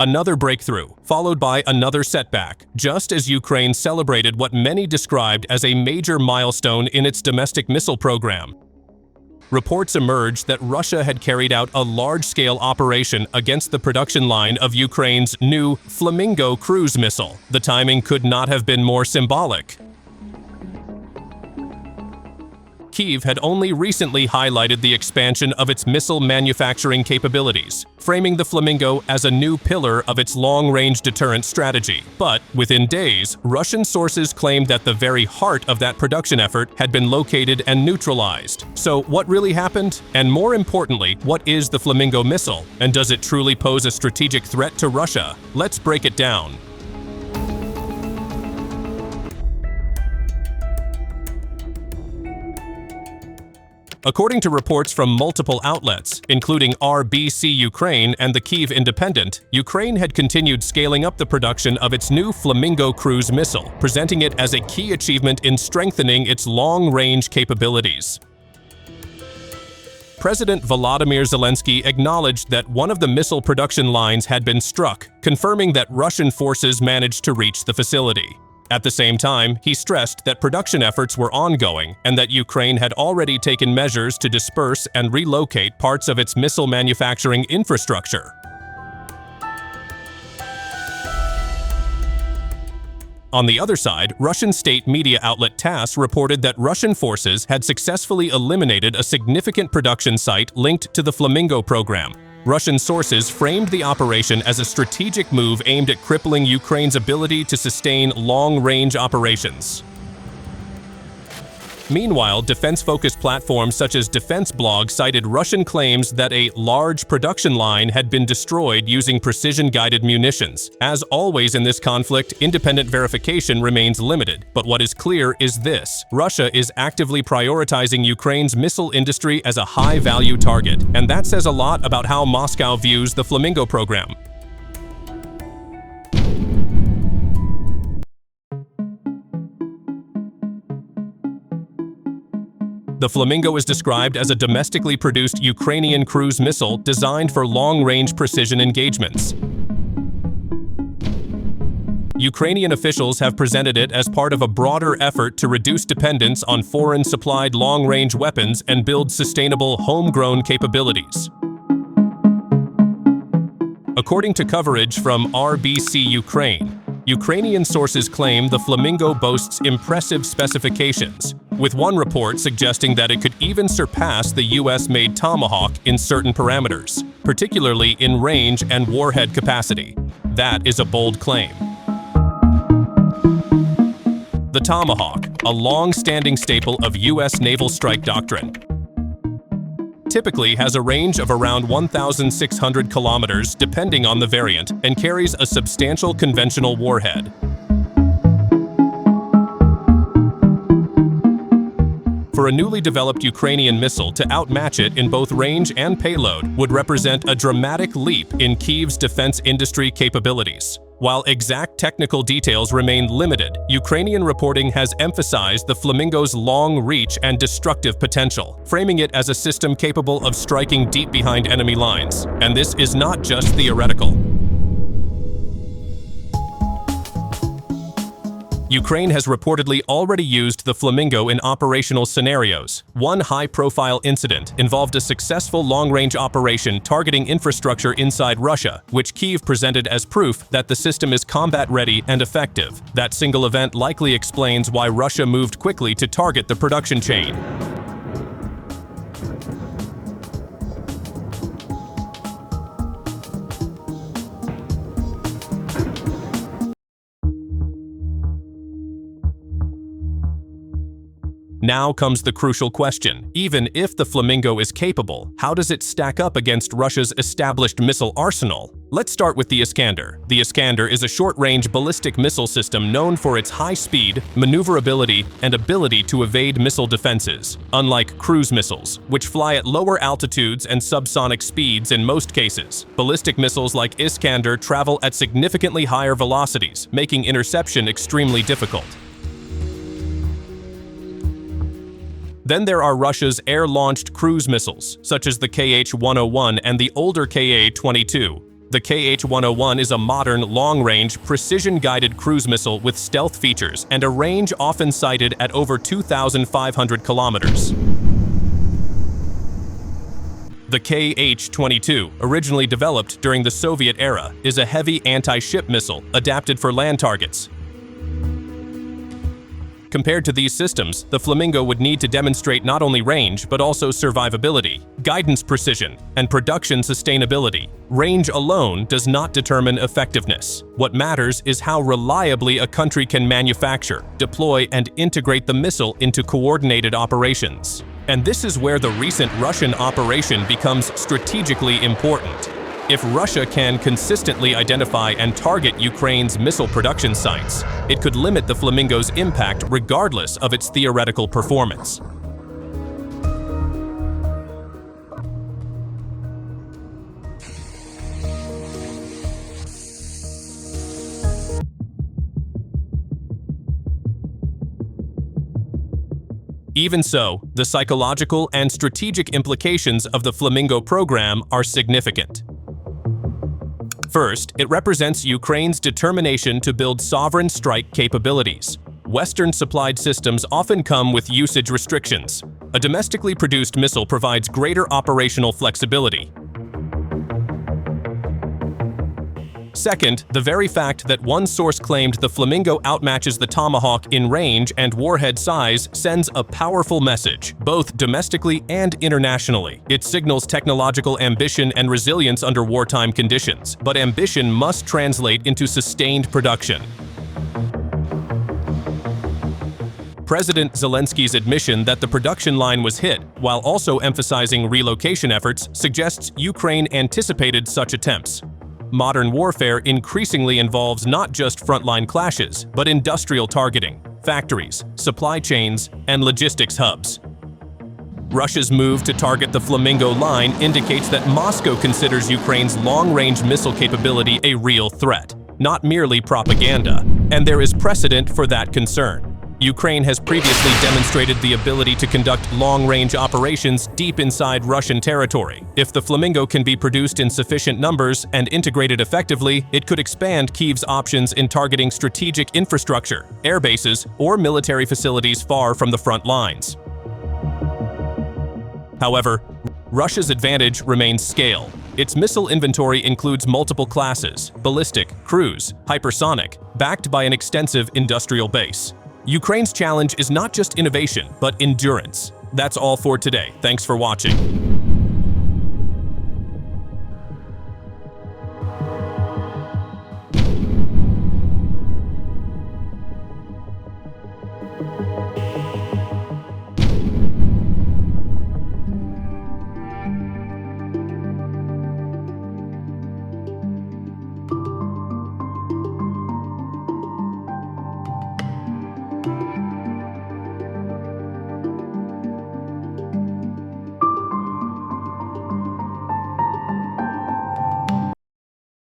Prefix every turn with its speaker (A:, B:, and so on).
A: Another breakthrough, followed by another setback, just as Ukraine celebrated what many described as a major milestone in its domestic missile program. Reports emerged that Russia had carried out a large-scale operation against the production line of Ukraine's new Flamingo cruise missile. The timing could not have been more symbolic. Kyiv had only recently highlighted the expansion of its missile manufacturing capabilities, framing the Flamingo as a new pillar of its long-range deterrent strategy. But within days, Russian sources claimed that the very heart of that production effort had been located and neutralized. So what really happened? And more importantly, what is the Flamingo missile? And does it truly pose a strategic threat to Russia? Let's break it down. According to reports from multiple outlets, including RBC Ukraine and the Kyiv Independent, Ukraine had continued scaling up the production of its new Flamingo cruise missile, presenting it as a key achievement in strengthening its long-range capabilities. President Volodymyr Zelenskyy acknowledged that one of the missile production lines had been struck, confirming that Russian forces managed to reach the facility. At the same time, he stressed that production efforts were ongoing and that Ukraine had already taken measures to disperse and relocate parts of its missile manufacturing infrastructure. On the other side, Russian state media outlet TASS reported that Russian forces had successfully eliminated a significant production site linked to the Flamingo program. Russian sources framed the operation as a strategic move aimed at crippling Ukraine's ability to sustain long-range operations. Meanwhile, defense-focused platforms such as Defense Blog cited Russian claims that a large production line had been destroyed using precision-guided munitions. As always in this conflict, independent verification remains limited. But what is clear is this: Russia is actively prioritizing Ukraine's missile industry as a high-value target. And that says a lot about how Moscow views the Flamingo program. The Flamingo is described as a domestically produced Ukrainian cruise missile designed for long-range precision engagements. Ukrainian officials have presented it as part of a broader effort to reduce dependence on foreign-supplied long-range weapons and build sustainable, homegrown capabilities. According to coverage from RBC Ukraine, Ukrainian sources claim the Flamingo boasts impressive specifications, with one report suggesting that it could even surpass the US-made Tomahawk in certain parameters, particularly in range and warhead capacity. That is a bold claim. The Tomahawk, a long-standing staple of US naval strike doctrine, typically has a range of around 1,600 kilometers depending on the variant and carries a substantial conventional warhead. For a newly developed Ukrainian missile to outmatch it in both range and payload would represent a dramatic leap in Kyiv's defense industry capabilities. While exact technical details remain limited, Ukrainian reporting has emphasized the Flamingo's long reach and destructive potential, framing it as a system capable of striking deep behind enemy lines. And this is not just theoretical. Ukraine has reportedly already used the Flamingo in operational scenarios. One high-profile incident involved a successful long-range operation targeting infrastructure inside Russia, which Kyiv presented as proof that the system is combat-ready and effective. That single event likely explains why Russia moved quickly to target the production chain. Now comes the crucial question. Even if the Flamingo is capable, how does it stack up against Russia's established missile arsenal? Let's start with the Iskander. The Iskander is a short-range ballistic missile system known for its high speed, maneuverability, and ability to evade missile defenses. Unlike cruise missiles, which fly at lower altitudes and subsonic speeds in most cases, ballistic missiles like Iskander travel at significantly higher velocities, making interception extremely difficult. Then there are Russia's air-launched cruise missiles, such as the Kh-101 and the older Ka-22. The Kh-101 is a modern, long-range, precision-guided cruise missile with stealth features and a range often cited at over 2,500 kilometers. The Kh-22, originally developed during the Soviet era, is a heavy anti-ship missile adapted for land targets. Compared to these systems, the Flamingo would need to demonstrate not only range, but also survivability, guidance precision, and production sustainability. Range alone does not determine effectiveness. What matters is how reliably a country can manufacture, deploy, and integrate the missile into coordinated operations. And this is where the recent Russian operation becomes strategically important. If Russia can consistently identify and target Ukraine's missile production sites, it could limit the Flamingo's impact regardless of its theoretical performance. Even so, the psychological and strategic implications of the Flamingo program are significant. First, it represents Ukraine's determination to build sovereign strike capabilities. Western-supplied systems often come with usage restrictions. A domestically produced missile provides greater operational flexibility. Second, the very fact that one source claimed the Flamingo outmatches the Tomahawk in range and warhead size sends a powerful message, both domestically and internationally. It signals technological ambition and resilience under wartime conditions, but ambition must translate into sustained production. President Zelensky's admission that the production line was hit, while also emphasizing relocation efforts, suggests Ukraine anticipated such attempts. Modern warfare increasingly involves not just frontline clashes, but industrial targeting, factories, supply chains, and logistics hubs. Russia's move to target the Flamingo line indicates that Moscow considers Ukraine's long-range missile capability a real threat, not merely propaganda, and there is precedent for that concern. Ukraine has previously demonstrated the ability to conduct long-range operations deep inside Russian territory. If the Flamingo can be produced in sufficient numbers and integrated effectively, it could expand Kyiv's options in targeting strategic infrastructure, air bases, or military facilities far from the front lines. However, Russia's advantage remains scale. Its missile inventory includes multiple classes, ballistic, cruise, hypersonic, backed by an extensive industrial base. Ukraine's challenge is not just innovation, but endurance. That's all for today. Thanks for watching.